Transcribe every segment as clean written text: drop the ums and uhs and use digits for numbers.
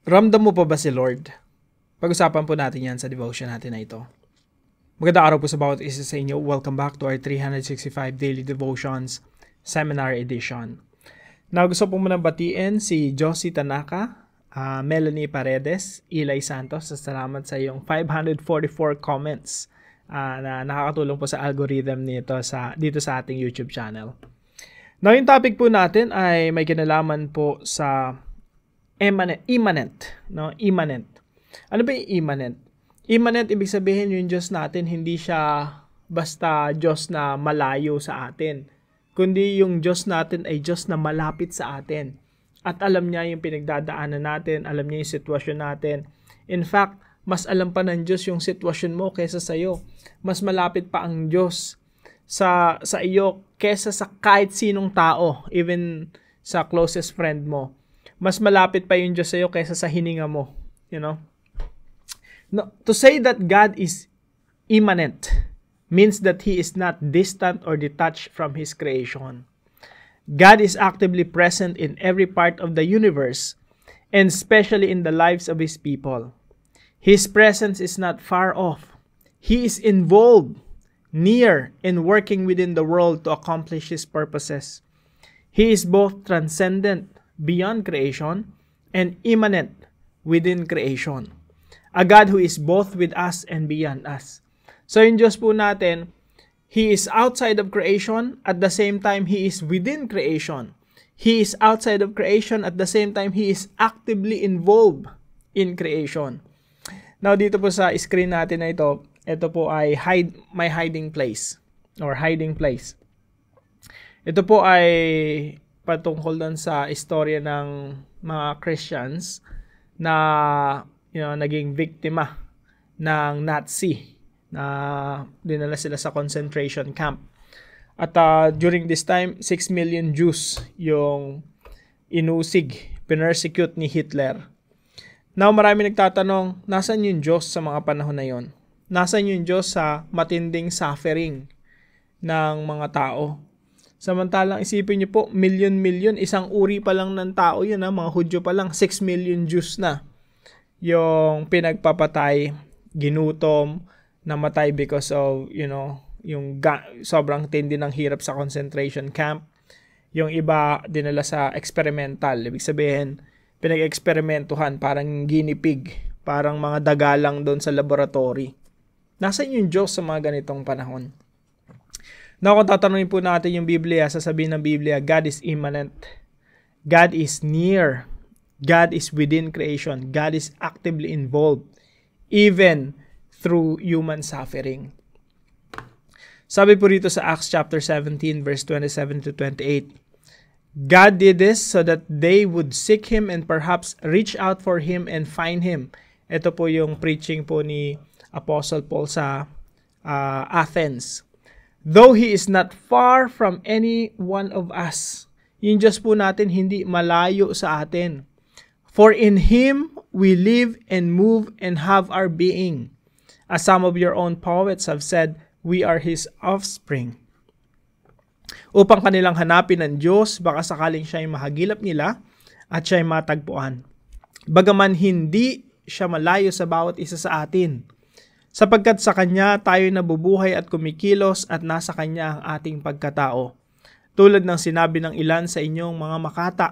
Ramdam mo pa ba si Lord? Pag-usapan po natin yan sa devotion natin na ito. Magandang araw po sa bawat isa sa inyo. Welcome back to our 365 Daily Devotions Seminar Edition. Now, gusto po muna batiin si Josie Tanaka, Melanie Paredes, Eli Santos. Salamat sa iyong 544 comments na nakakatulong po sa algorithm dito sa ating YouTube channel. Now, yung topic po natin ay may kinalaman po sa immanent, no? Immanent. Ano ba yung immanent? Immanent, ibig sabihin yung Diyos natin, hindi siya basta Diyos na malayo sa atin, kundi yung Diyos natin ay Diyos na malapit sa atin. At alam niya yung pinagdadaanan natin, alam niya yung sitwasyon natin. In fact, mas alam pa ng Diyos yung sitwasyon mo kaysa sa iyo. Mas malapit pa ang Diyos sa iyo kaysa sa kahit sinong tao, even sa closest friend mo. Mas malapit pa yung Diyos sa iyo kaysa sa hininga mo, you know? No, to say that God is immanent means that He is not distant or detached from His creation. God is actively present in every part of the universe, and especially in the lives of His people. His presence is not far off. He is involved, near, and working within the world to accomplish His purposes. He is both transcendent, beyond creation, and immanent within creation. A God who is both with us and beyond us. So yung Diyos po natin, He is outside of creation, at the same time He is within creation. He is outside of creation, at the same time He is actively involved in creation. Now dito po sa screen natin na ito po ay my hiding place or hiding place. Ito po ay patungkol doon sa istorya ng mga Christians na naging biktima ng Nazi, na dinala sila sa concentration camp. At during this time, 6 million Jews yung inusig, pinersecute ni Hitler. Now, marami nagtatanong, nasan yung Diyos sa mga panahon na yon? Nasan yung Diyos sa matinding suffering ng mga tao? Samantalang isipin niyo po, milyon-milyon, isang uri pa lang ng tao yun, mga Hudyo pa lang, 6 million Jews na yung pinagpapatay, ginutom, namatay because of, yung sobrang tindi ng hirap sa concentration camp. Yung iba, dinala sa experimental. Ibig sabihin, pinag-eksperimentuhan, parang guinea pig, parang mga daga lang doon sa laboratory. Nasaan yung Diyos sa mga ganitong panahon? Now, kung tatanungin po natin yung Biblia, sasabihin ng Biblia, God is immanent. God is near. God is within creation. God is actively involved, even through human suffering. Sabi po rito sa Acts chapter 17, verse 27 to 28, God did this so that they would seek Him and perhaps reach out for Him and find Him. Ito po yung preaching po ni Apostle Paul sa Athens. Though He is not far from any one of us. Yung Diyos po natin hindi malayo sa atin. For in Him we live and move and have our being. As some of your own poets have said, we are His offspring. Upang kanilang hanapin ng Diyos, baka sakaling siya'y mahagilap nila at siya'y matagpuan. Bagaman hindi siya malayo sa bawat isa sa atin. Sapagkat sa Kanya tayo nabubuhay at kumikilos at nasa Kanya ang ating pagkatao. Tulad ng sinabi ng ilan sa inyong mga makata,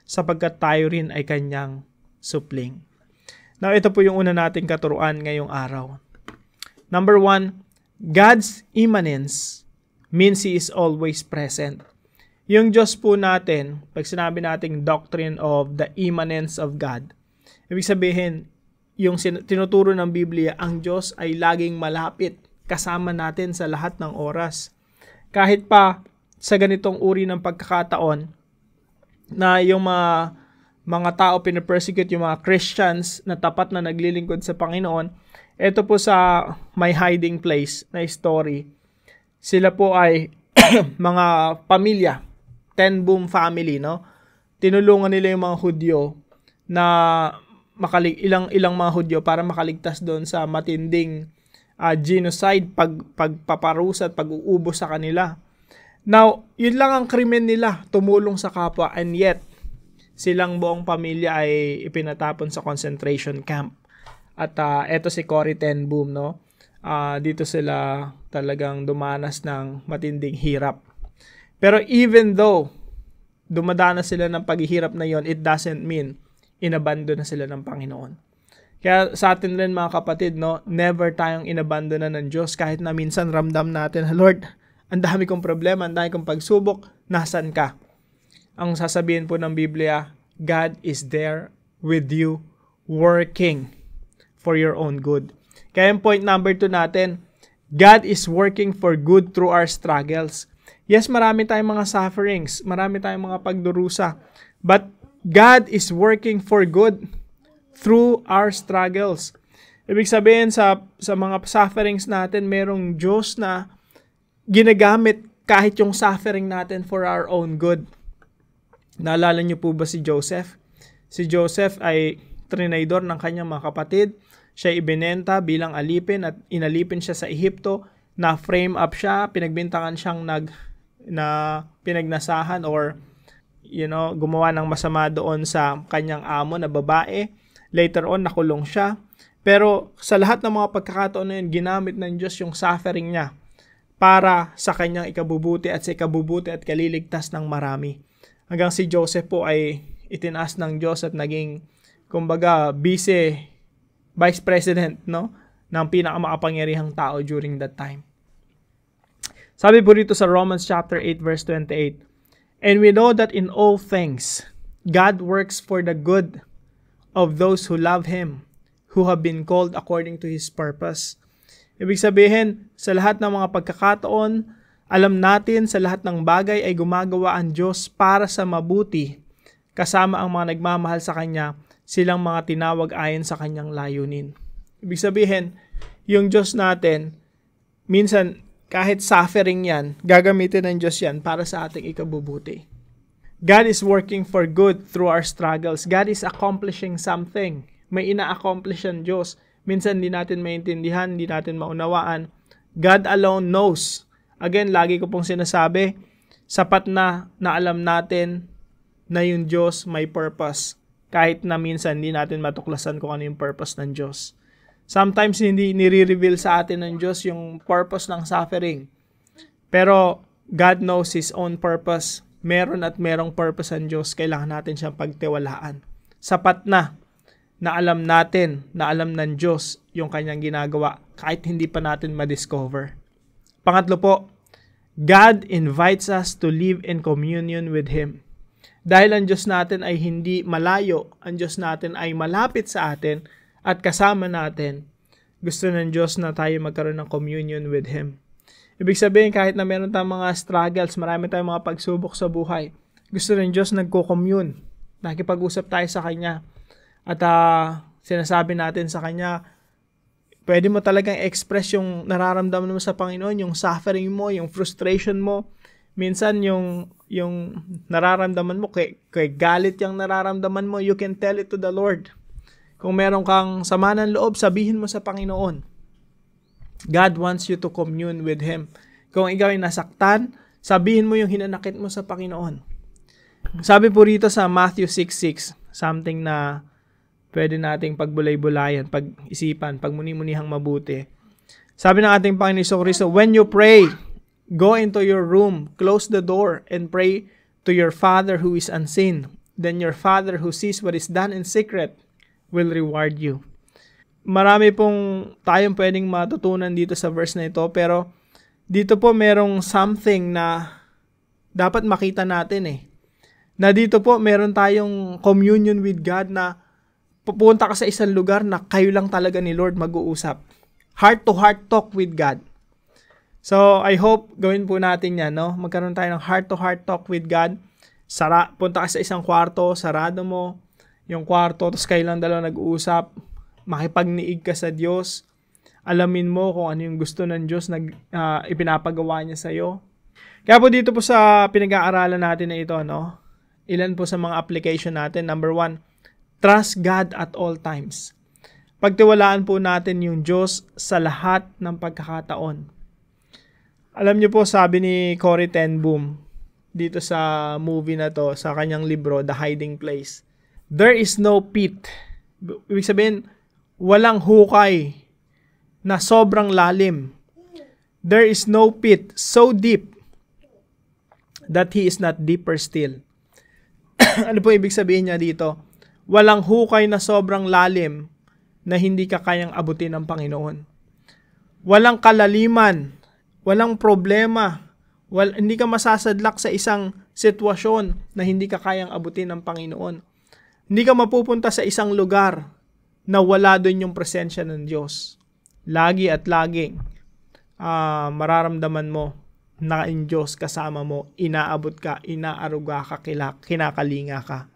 sapagkat tayo rin ay Kanyang supling. Now, ito po yung una nating katuruan ngayong araw. Number 1, God's immanence means He is always present. Yung Diyos po natin, pag sinabi nating doctrine of the immanence of God, ibig sabihin, yung tinuturo ng Biblia, ang Diyos ay laging malapit, kasama natin sa lahat ng oras. Kahit pa sa ganitong uri ng pagkakataon, na yung mga tao pinapersecute, yung mga Christians na tapat na naglilingkod sa Panginoon, ito po sa my hiding place na story, sila po ay mga pamilya, 10-boom family, no? Tinulungan nila yung mga Hudyo na ilang mga Hudyo para makaligtas doon sa matinding genocide, pagpaparusa at pag-uubos sa kanila. Now, yun lang ang krimen nila, tumulong sa kapwa, and yet, silang buong pamilya ay ipinatapon sa concentration camp. At eto si Corrie ten Boom, no? Dito sila talagang dumanas ng matinding hirap. Pero even though dumadanas sila ng paghihirap na yon, it doesn't mean inabandon na sila ng Panginoon. Kaya sa atin rin mga kapatid, no, never tayong inabandon na ng Diyos kahit na minsan ramdam natin, Lord, ang dami kong problema, ang dami kong pagsubok, nasan ka? Ang sasabihin po ng Biblia, God is there with you, working for your own good. Kaya yung point number 2 natin, God is working for good through our struggles. Yes, marami tayong mga sufferings, marami tayong mga pagdurusa, but God is working for good through our struggles. Ibig sabihin sa mga sufferings natin, merong Diyos na ginagamit kahit yung suffering natin for our own good. Naalala niyo po ba si Joseph? Si Joseph ay trinidor ng kanyang mga kapatid. Siya ibinenta bilang alipin at inalipin siya sa Ehipto. Na-frame up siya, pinagbintangan siyang pinagnasahan or gumawa ng masama doon sa kanyang amo na babae. Later on, nakulong siya. Pero sa lahat ng mga pagkakataon na yun, ginamit ng Diyos yung suffering niya para sa kanyang ikabubuti at sa ikabubuti at kaliligtas ng marami. Hanggang si Joseph po ay itinaas ng Diyos at naging, kumbaga, vice president, no, ng pinakamakapangyarihang tao during that time. Sabi po rito sa Romans chapter 8 verse 28, "And we know that in all things, God works for the good of those who love Him, who have been called according to His purpose." Ibig sabihin, sa lahat ng mga pagkakataon, alam natin sa lahat ng bagay ay gumagawa ang Diyos para sa mabuti, kasama ang mga nagmamahal sa Kanya, silang mga tinawag ayon sa Kanyang layunin. Ibig sabihin, yung Diyos natin, minsan kahit suffering yan, gagamitin ng Diyos yan para sa ating ikabubuti. God is working for good through our struggles. God is accomplishing something. May ina-accomplish ang Diyos. Minsan hindi natin maintindihan, hindi natin maunawaan. God alone knows. Again, lagi ko pong sinasabi, sapat na alam natin na yung Diyos may purpose. Kahit na minsan hindi natin matuklasan kung ano yung purpose ng Diyos. Sometimes hindi nire-reveal sa atin ng Diyos yung purpose ng suffering. Pero God knows His own purpose. Meron at merong purpose ang Diyos. Kailangan natin siyang pagtiwalaan. Sapat na alam natin, na alam ng Diyos yung kanyang ginagawa kahit hindi pa natin ma-discover. Pangatlo po, God invites us to live in communion with Him. Dahil ang Diyos natin ay hindi malayo, ang Diyos natin ay malapit sa atin at kasama natin, gusto ng Diyos na tayo magkaroon ng communion with Him. Ibig sabihin, kahit na meron tayong mga struggles, marami tayong mga pagsubok sa buhay, gusto ng Diyos nagko-commune, nakikipag-usap tayo sa Kanya. At sinasabi natin sa Kanya, pwede mo talagang express yung nararamdaman mo sa Panginoon, yung suffering mo, yung frustration mo. Minsan yung nararamdaman mo, kay galit yung nararamdaman mo, you can tell it to the Lord. Kung meron kang sama ng loob, sabihin mo sa Panginoon. God wants you to commune with Him. Kung ikaw ay nasaktan, sabihin mo yung hinanakit mo sa Panginoon. Sabi po rito sa Matthew 6:6, something na pwede nating pagbulay-bulayan, pag-isipan, pagmuni-munihang mabuti. Sabi ng ating Panginoon Jesucristo, "When you pray, go into your room, close the door, and pray to your Father who is unseen. Then your Father who sees what is done in secret will reward you." Marami pong tayong pwedeng matutunan dito sa verse na ito, pero dito po merong something na dapat makita natin Na dito po meron tayong communion with God na pupunta ka sa isang lugar na kayo lang talaga ni Lord mag-uusap. Heart-to-heart talk with God. So, I hope gawin po natin yan, no? Magkaroon tayo ng heart-to-heart talk with God. Punta ka sa isang kwarto, sarado mo yung kwarto, tapos kayo lang dalawa nag-uusap. Makipagniig ka sa Diyos. Alamin mo kung ano yung gusto ng Diyos na ipinapagawa niya sa iyo. Kaya po dito po sa pinag-aaralan natin na ito, no? Ilan po sa mga application natin. Number 1, trust God at all times. Pagtiwalaan po natin yung Diyos sa lahat ng pagkakataon. Alam niyo po, sabi ni Corrie ten Boom, dito sa movie na to, sa kanyang libro, The Hiding Place. There is no pit. Ibig sabihin, walang hukay na sobrang lalim. There is no pit so deep that he is not deeper still. Ano po ibig sabihin niya dito? Walang hukay na sobrang lalim na hindi ka kayang abutin ng Panginoon. Walang kalaliman, walang problema, hindi ka masasadlak sa isang sitwasyon na hindi ka kayang abutin ng Panginoon. Hindi ka mapupunta sa isang lugar na wala doon yung presensya ng Diyos. Lagi at laging mararamdaman mo na ang Diyos kasama mo, inaabot ka, inaaruga ka, kinakalinga ka.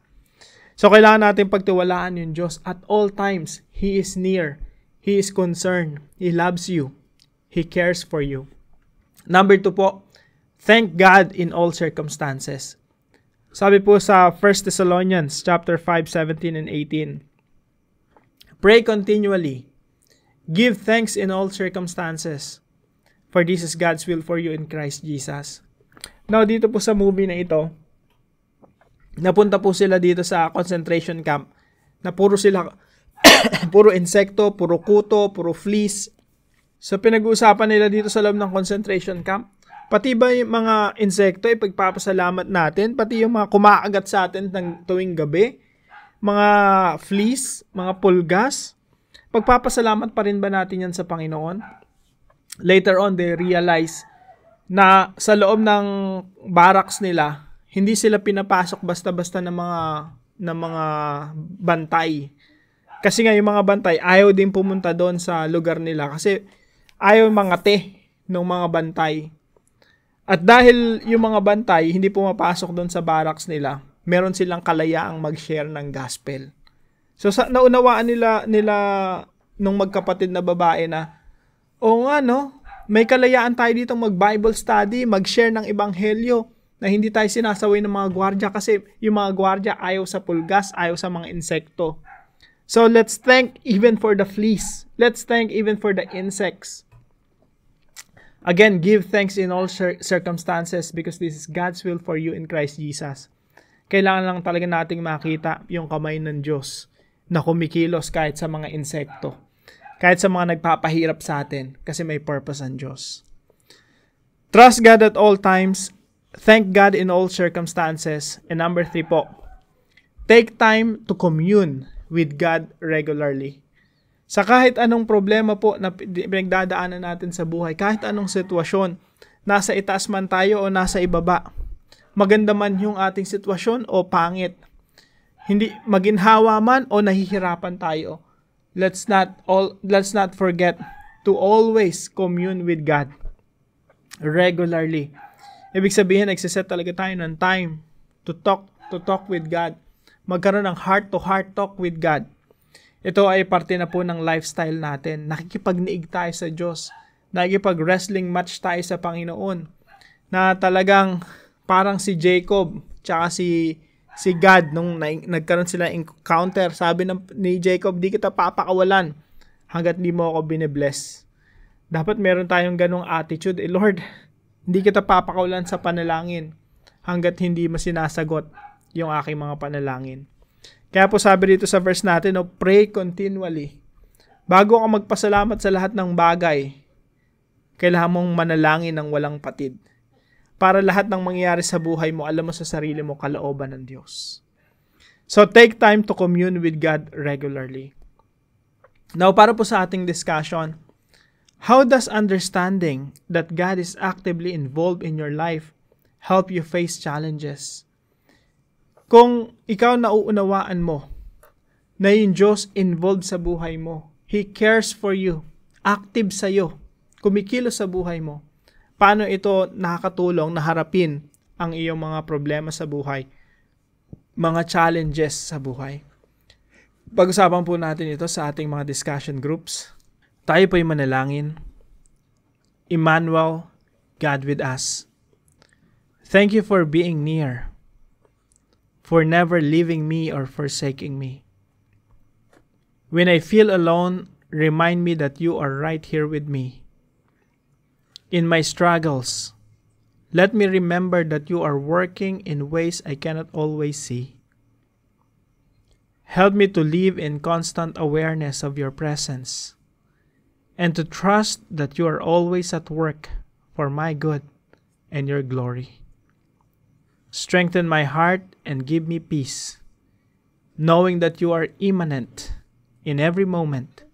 So kailangan natin pagtiwalaan yung Diyos at all times. He is near. He is concerned. He loves you. He cares for you. Number 2 po, thank God in all circumstances. Sabi po sa 1 Thessalonians chapter 5, 17 and 18, pray continually. Give thanks in all circumstances, for this is God's will for you in Christ Jesus. Now, dito po sa movie na ito, napunta po sila dito sa concentration camp na puro insekto, puro kuto, puro fleas. So, pinag-uusapan nila dito sa loob ng concentration camp. Pati ba yung mga insekto, ipagpapasalamat natin? Pati yung mga kumakagat sa atin ng tuwing gabi? Mga fleas, mga pulgas? Pagpapasalamat pa rin ba natin yan sa Panginoon? Later on, they realize na sa loob ng barracks nila, hindi sila pinapasok basta-basta ng mga bantay. Kasi nga yung mga bantay, ayaw din pumunta doon sa lugar nila kasi ayaw mangate ng mga bantay. At dahil yung mga bantay hindi pumapasok doon sa barracks nila, meron silang kalayaang mag-share ng gospel. So naunawaan nila nung magkapatid na babae na, o nga no, may kalayaan tayo dito mag-Bible study, mag-share ng ebanghelyo na hindi tayo sinasaway ng mga gwardya kasi yung mga gwardya ayaw sa pulgas, ayaw sa mga insekto. So let's thank even for the fleas. Let's thank even for the insects. Again, give thanks in all circumstances because this is God's will for you in Christ Jesus. Kailangan lang talaga nating makita yung kamay ng Diyos na kumikilos kahit sa mga insekto. Kahit sa mga nagpapahirap sa atin kasi may purpose ang Diyos. Trust God at all times. Thank God in all circumstances. And number 3 po, take time to commune with God regularly. Sa kahit anong problema po na pinagdadaanan natin sa buhay, kahit anong sitwasyon, nasa itaas man tayo o nasa ibaba, maganda man yung ating sitwasyon o pangit, hindi maginhawa man o nahihirapan tayo, let's not forget to always commune with God regularly. Ibig sabihin, nagsiset talaga tayo ng time to talk with God. Magkaroon ng heart-to-heart talk with God. Ito ay parte na po ng lifestyle natin. Nakikipagniig tayo sa Diyos. Nakikipag-wrestling match tayo sa Panginoon. Na talagang parang si Jacob tsaka si God nung nagkaroon sila encounter. Sabi ni Jacob, di kita papakawalan hanggat di mo ako binibless. Dapat meron tayong ganong attitude. Lord, hindi kita papakawalan sa panalangin hanggat hindi mo sinasagot yung aking mga panalangin. Kaya po sabi dito sa verse natin, pray continually. Bago ka magpasalamat sa lahat ng bagay, kailangan mong manalangin ng walang patid. Para lahat ng mangyayari sa buhay mo, alam mo sa sarili mo, kalooban ng Diyos. So take time to commune with God regularly. Now, para po sa ating discussion, how does understanding that God is actively involved in your life help you face challenges? Kung ikaw nauunawaan mo na yung Diyos involved sa buhay mo, He cares for you, active sa iyo, kumikilos sa buhay mo, paano ito nakakatulong na harapin ang iyong mga problema sa buhay, mga challenges sa buhay? Pag-usapan po natin ito sa ating mga discussion groups. Tayo po'y manalangin. Emmanuel, God with us. Thank you for being near, for never leaving me or forsaking me. When I feel alone, remind me that you are right here with me. In my struggles, Let me remember that you are working in ways I cannot always see. Help me to live in constant awareness of your presence and to trust that you are always at work for my good and your glory. Strengthen my heart and give me peace, knowing that you are immanent in every moment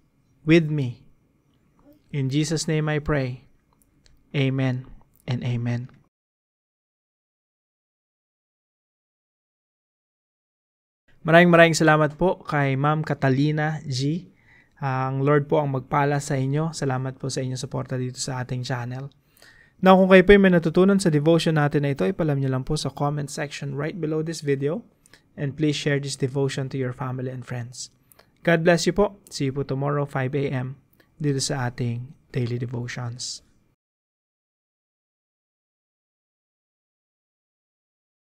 with me. In Jesus' name I pray. Amen and amen. Maraming salamat po kay Ma'am Catalina G. Ang Lord po ang magpala sa inyo. Salamat po sa inyong suporta dito sa ating channel. Now, kung kayo po may natutunan sa devotion natin na ito, ipalam nyo lang po sa comment section right below this video. And please share this devotion to your family and friends. God bless you po. See you po tomorrow 5 a.m. dito sa ating daily devotions.